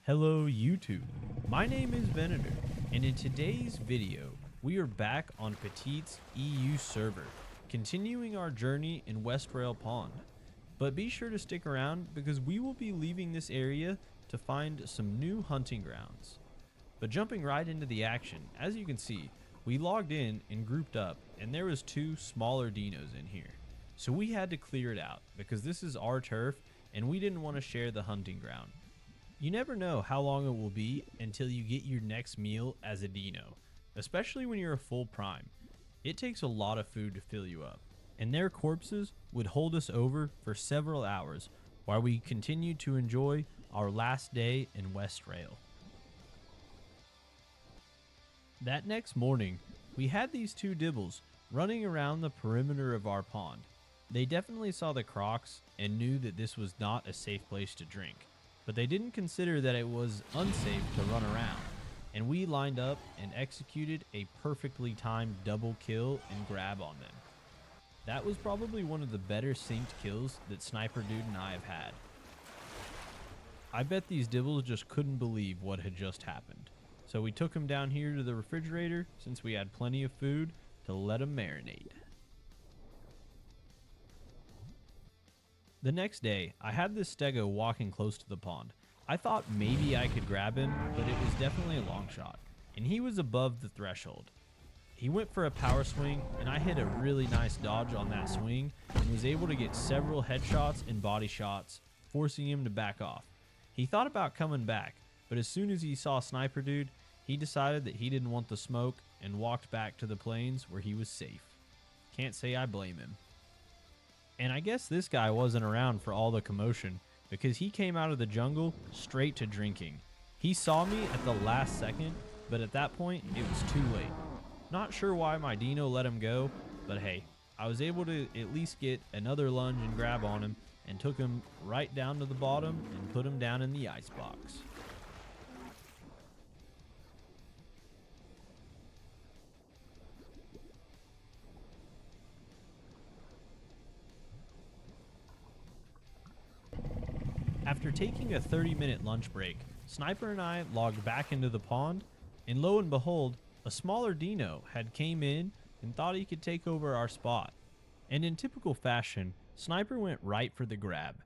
Hello YouTube, my name is Venator, and in today's video, we are back on Petits EU server, continuing our journey in West Rail Pond. But be sure to stick around because we will be leaving this area to find some new hunting grounds. But jumping right into the action, as you can see, we logged in and grouped up, and there was two smaller dinos in here. So we had to clear it out because this is our turf and we didn't want to share the hunting ground. You never know how long it will be until you get your next meal as a dino, especially when you're a full prime. It takes a lot of food to fill you up, and their corpses would hold us over for several hours while we continued to enjoy our last day in West Rail. That next morning, we had these two dibbles running around the perimeter of our pond. They definitely saw the crocs and knew that this was not a safe place to drink, but they didn't consider that it was unsafe to run around, and we lined up and executed a perfectly timed double kill and grab on them. That was probably one of the better synced kills that Sniper Dude and I have had. I bet these dibbles just couldn't believe what had just happened, so we took them down here to the refrigerator since we had plenty of food to let them marinate. The next day, I had this stego walking close to the pond. I thought maybe I could grab him, but it was definitely a long shot, and he was above the threshold. He went for a power swing, and I hit a really nice dodge on that swing and was able to get several headshots and body shots, forcing him to back off. He thought about coming back, but as soon as he saw Sniper Dude, he decided that he didn't want the smoke and walked back to the plains where he was safe. Can't say I blame him. And I guess this guy wasn't around for all the commotion because he came out of the jungle straight to drinking. He saw me at the last second, but at that point, it was too late. Not sure why my dino let him go, but hey, I was able to at least get another lunge and grab on him and took him right down to the bottom and put him down in the icebox. After taking a 30-minute lunch break, Sniper and I logged back into the pond, and lo and behold, a smaller dino had came in and thought he could take over our spot. And in typical fashion, Sniper went right for the grab.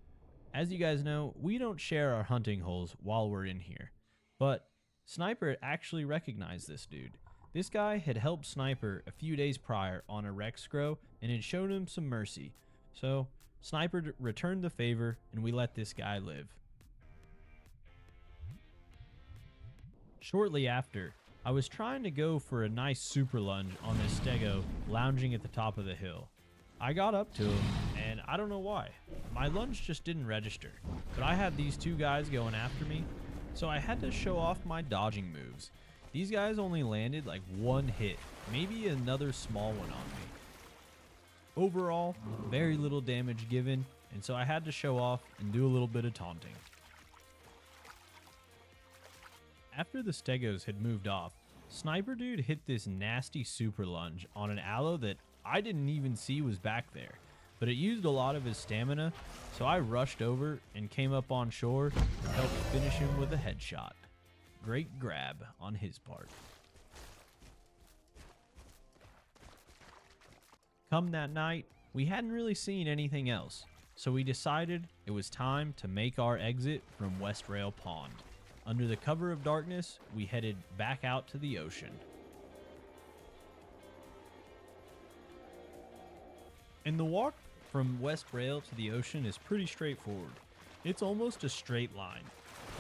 As you guys know, we don't share our hunting holes while we're in here, but Sniper actually recognized this dude. This guy had helped Sniper a few days prior on a Rex Grow and had shown him some mercy. So Sniper returned the favor and we let this guy live. Shortly after, I was trying to go for a nice super lunge on this stego lounging at the top of the hill. I got up to him and I don't know why. My lunge just didn't register, but I had these two guys going after me, so I had to show off my dodging moves. These guys only landed like one hit, maybe another small one on me. Overall, very little damage given, and so I had to show off and do a little bit of taunting. After the stegos had moved off, Sniper Dude hit this nasty super lunge on an aloe that I didn't even see was back there, but it used a lot of his stamina, so I rushed over and came up on shore and helped finish him with a headshot. Great grab on his part. Come that night, we hadn't really seen anything else, so we decided it was time to make our exit from West Rail Pond. Under the cover of darkness, we headed back out to the ocean. And the walk from West Rail to the ocean is pretty straightforward. It's almost a straight line.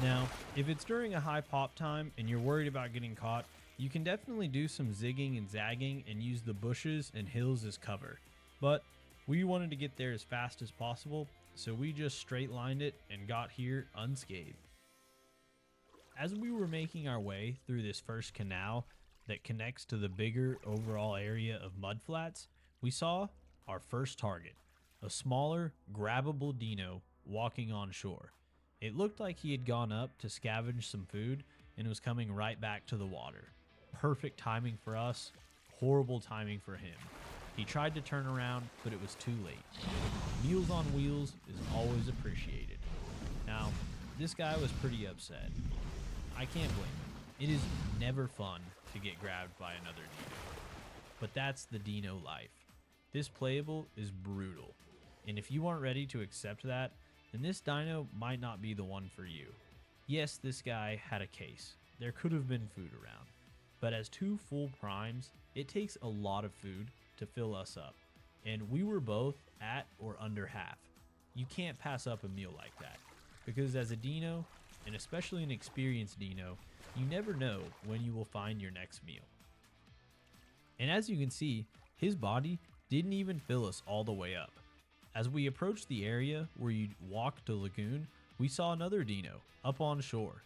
Now, if it's during a high pop time and you're worried about getting caught, you can definitely do some zigging and zagging and use the bushes and hills as cover. But we wanted to get there as fast as possible, so we just straight lined it and got here unscathed. As we were making our way through this first canal that connects to the bigger overall area of mudflats, we saw our first target, a smaller, grabbable dino walking on shore. It looked like he had gone up to scavenge some food and was coming right back to the water. Perfect timing for us, horrible timing for him. He tried to turn around, but it was too late. Meals on Wheels is always appreciated. Now, this guy was pretty upset. I can't blame him. It is never fun to get grabbed by another dino. But that's the dino life. This playable is brutal. And if you aren't ready to accept that, then this dino might not be the one for you. Yes, this guy had a case. There could have been food around. But as 2 full primes, it takes a lot of food to fill us up. And we were both at or under half. You can't pass up a meal like that. Because as a dino, and especially an experienced dino, you never know when you will find your next meal. And as you can see, his body didn't even fill us all the way up. As we approached the area where you'd walk to lagoon, we saw another dino up on shore.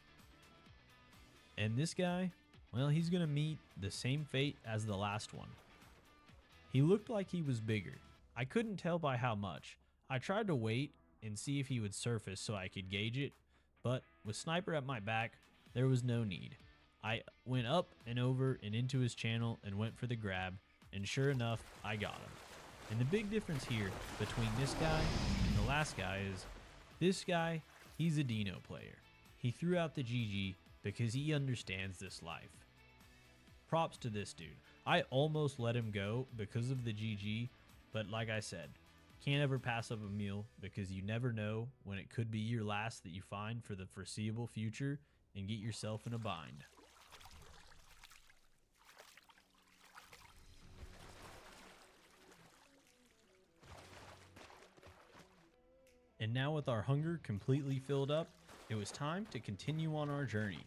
And this guy, well, he's gonna meet the same fate as the last one. He looked like he was bigger. I couldn't tell by how much. I tried to wait and see if he would surface so I could gauge it, but with Sniper at my back, there was no need. I went up and over and into his channel and went for the grab, and sure enough, I got him. And the big difference here between this guy and the last guy is, this guy, he's a dino player. He threw out the GG because he understands this life. Props to this dude. I almost let him go because of the GG, but like I said, can't ever pass up a meal because you never know when it could be your last that you find for the foreseeable future and get yourself in a bind. And now with our hunger completely filled up, it was time to continue on our journey.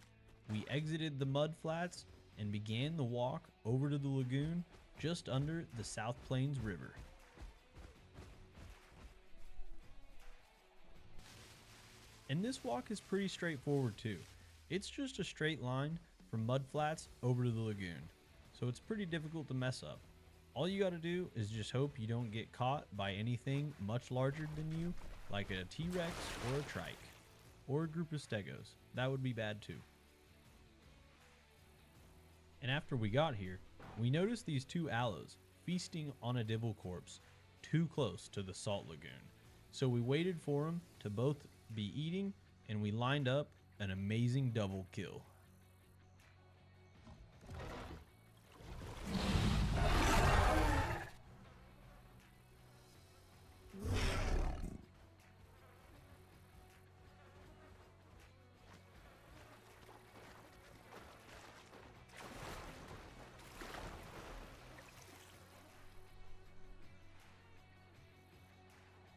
We exited the mud flats and began the walk over to the lagoon just under the South Plains River. And this walk is pretty straightforward too. It's just a straight line from mud flats over to the lagoon, so it's pretty difficult to mess up. All you gotta do is just hope you don't get caught by anything much larger than you, like a T-Rex or a trike, or a group of stegos. That would be bad too. And after we got here, we noticed these 2 aloes feasting on a dibble corpse too close to the salt lagoon. So we waited for them to both be eating, and we lined up an amazing double kill.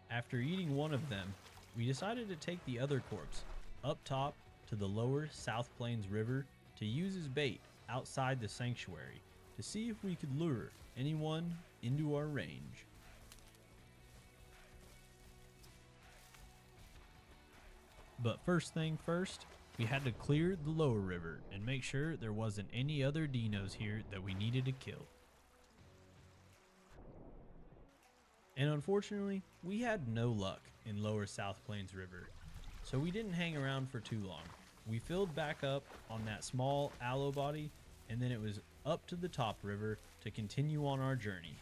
After eating one of them, we decided to take the other corpse up top to the lower South Plains River to use as bait outside the sanctuary to see if we could lure anyone into our range. But first thing first, we had to clear the lower river and make sure there wasn't any other dinos here that we needed to kill. And unfortunately, we had no luck in lower South Plains River, so we didn't hang around for too long. We filled back up on that small aloe body, and then it was up to the top river to continue on our journey.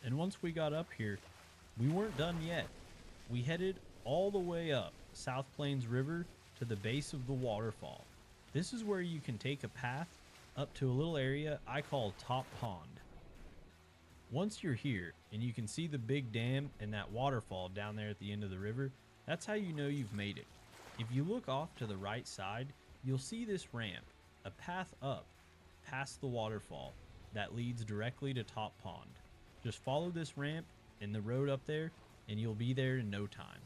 And once we got up here, we weren't done yet. We headed all the way up South Plains River to the base of the waterfall. This is where you can take a path up to a little area I call Top Pond. Once you're here and you can see the big dam and that waterfall down there at the end of the river, that's how you know you've made it. If you look off to the right side, you'll see this ramp, a path up past the waterfall that leads directly to Top Pond. Just follow this ramp and the road up there and you'll be there in no time.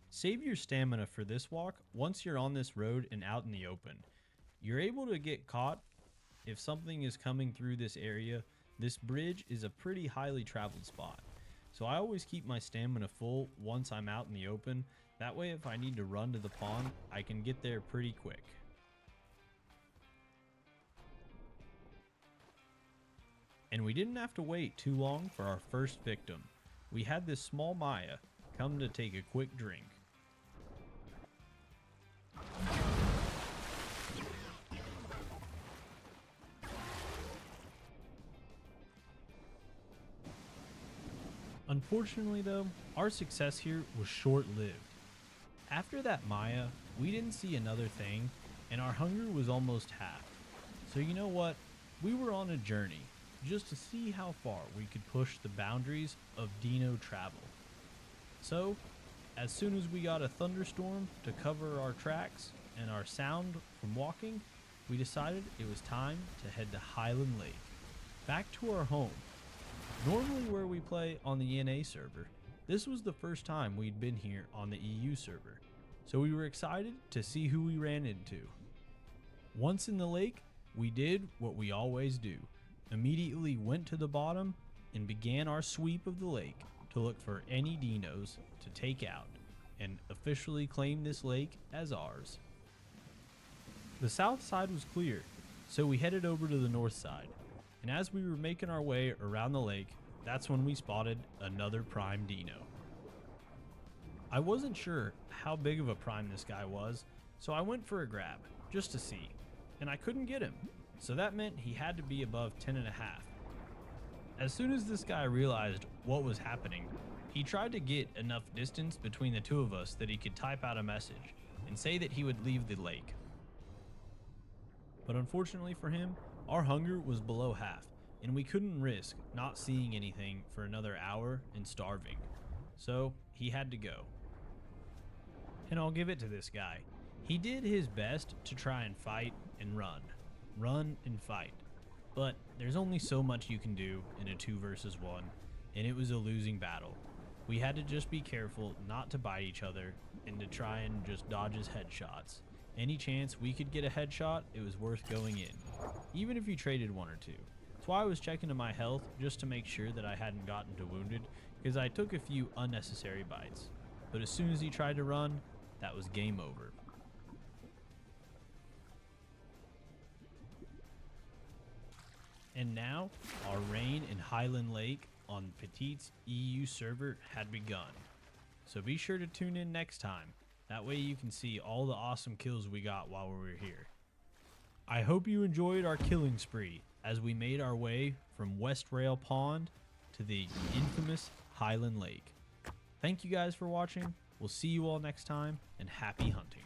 Save your stamina for this walk once you're on this road and out in the open. You're able to get caught if something is coming through this area. This bridge is a pretty highly traveled spot, so I always keep my stamina full once I'm out in the open. That way if I need to run to the pond, I can get there pretty quick. And we didn't have to wait too long for our first victim. We had this small Maya come to take a quick drink. Unfortunately though, our success here was short-lived. After that Maya, we didn't see another thing, and our hunger was almost half. So you know what? We were on a journey, just to see how far we could push the boundaries of Dino travel. So, as soon as we got a thunderstorm to cover our tracks and our sound from walking, we decided it was time to head to Highland Lake, back to our home. Normally where we play on the NA server, this was the first time we'd been here on the EU server, so we were excited to see who we ran into. Once in the lake, we did what we always do, immediately went to the bottom and began our sweep of the lake to look for any dinos to take out and officially claim this lake as ours. The south side was clear, so we headed over to the north side, and as we were making our way around the lake, that's when we spotted another prime dino. I wasn't sure how big of a prime this guy was, so I went for a grab, just to see, and I couldn't get him, so that meant he had to be above 10.5. As soon as this guy realized what was happening, he tried to get enough distance between the two of us that he could type out a message and say that he would leave the lake. But unfortunately for him, our hunger was below half, and we couldn't risk not seeing anything for another hour and starving. So he had to go. And I'll give it to this guy. He did his best to try and fight and run. Run and fight. But there's only so much you can do in a 2 versus 1, and it was a losing battle. We had to just be careful not to bite each other and to try and just dodge his headshots. Any chance we could get a headshot, it was worth going in, even if you traded 1 or 2. That's why I was checking to my health just to make sure that I hadn't gotten to wounded, because I took a few unnecessary bites. But as soon as he tried to run, that was game over. And now, our reign in Highland Lake on Petits EU server had begun. So be sure to tune in next time. That way you can see all the awesome kills we got while we were here. I hope you enjoyed our killing spree as we made our way from West Rail Pond to the infamous Highland Lake. Thank you guys for watching. We'll see you all next time, and happy hunting.